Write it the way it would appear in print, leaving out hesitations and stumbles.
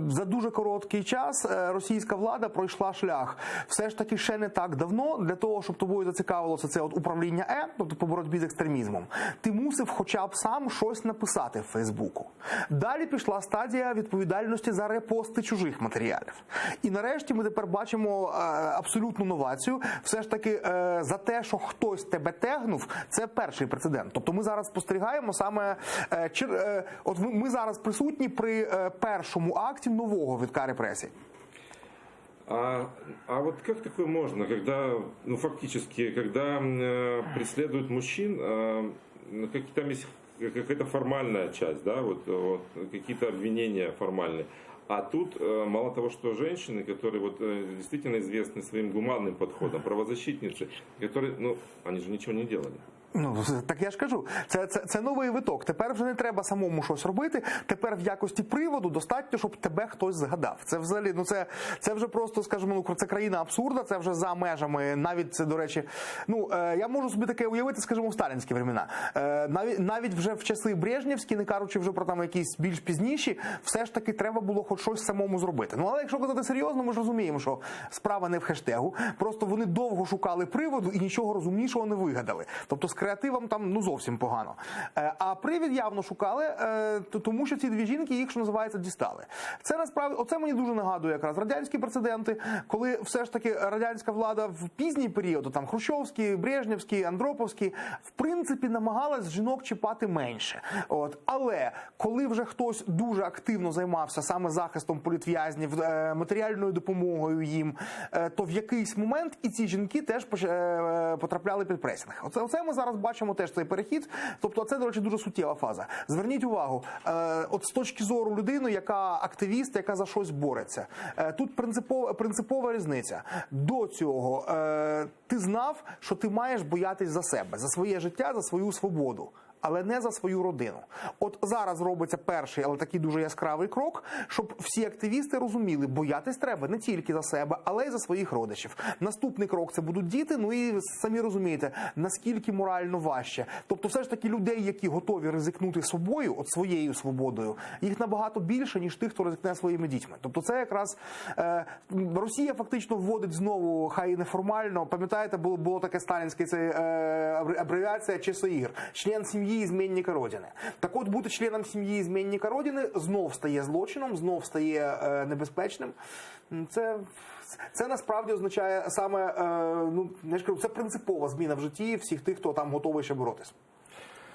За дуже короткий час російська влада пройшла шлях все ж таки ще не так давно для того, щоб тобою зацікавилося це управління тобто по боротьбі з екстремізмом. Ти мусив хоча б сам щось написати в Фейсбуку. Далі пішла стадія відповідальності за репости чужих матеріалів. І нарешті ми тепер бачимо абсолютну новацію. Все ж таки за те, що хтось тебе тегнув, це перший прецедент. Тобто ми зараз спостерігаємо саме, от ми зараз присутні при першому акті нового витка репресій. А вот как такое можно, когда, ну фактически, когда преследуют мужчин, там есть какая-то формальная часть, да, вот какие-то обвинения формальные. А тут мало того, что женщины, которые вот действительно известны своим гуманным подходом, правозащитницы, которые, ну, они же ничего не делали. Ну, так я ж кажу, це новий виток. Тепер вже не треба самому щось робити, тепер в якості приводу достатньо, щоб тебе хтось згадав. Це взагалі, ну це вже просто, скажімо, це країна абсурда, це вже за межами, навіть це, до речі, ну, я можу собі таке уявити, скажімо, в сталінські времена. Навіть вже в часи Брежнєвські, не кажучи вже про там якісь більш пізніші, все ж таки треба було хоч щось самому зробити. Ну, але якщо казати серйозно, ми ж розуміємо, що справа не в хештегу, просто вони довго шукали приводу і нічого розумнішого не вигадали. Тобто з креативом там, ну, зовсім погано. А привід явно шукали, тому що ці дві жінки їх, що називається, дістали. Це насправді, оце мені дуже нагадує якраз радянські прецеденти, коли все ж таки радянська влада в пізній період, там Хрущовський, Брежнєвський, Андроповський, в принципі намагалась жінок чіпати менше. От. Але коли вже хтось дуже активно займався саме захистом політв'язнів, матеріальною допомогою їм, то в якийсь момент і ці жінки теж потрапляли під пресінг. Оце ми зараз бачимо теж цей перехід. Тобто це, до речі, дуже суттєва фаза. Зверніть увагу, от з точки зору людини, яка активіст, яка за щось бореться. Тут принципова різниця. До цього ти знав, що ти маєш боятись за себе, за своє життя, за свою свободу. Але не за свою родину. От зараз робиться перший, але такий дуже яскравий крок, щоб всі активісти розуміли, боятись треба не тільки за себе, але й за своїх родичів. Наступний крок – це будуть діти, ну і самі розумієте, наскільки морально важче. Тобто все ж таки людей, які готові ризикнути собою, от своєю свободою, їх набагато більше, ніж тих, хто ризикне своїми дітьми. Тобто це якраз Росія фактично вводить знову, хай і неформально, пам'ятаєте, було таке сталінське, це абревіація ЧСІР, член сім'ї змінника Родини. Так от, бути членом сім'ї змінника Родини знов стає злочином, знов стає небезпечним. Це насправді означає саме, ну, я ж кажу, це принципова зміна в житті всіх тих, хто там готовий ще боротись.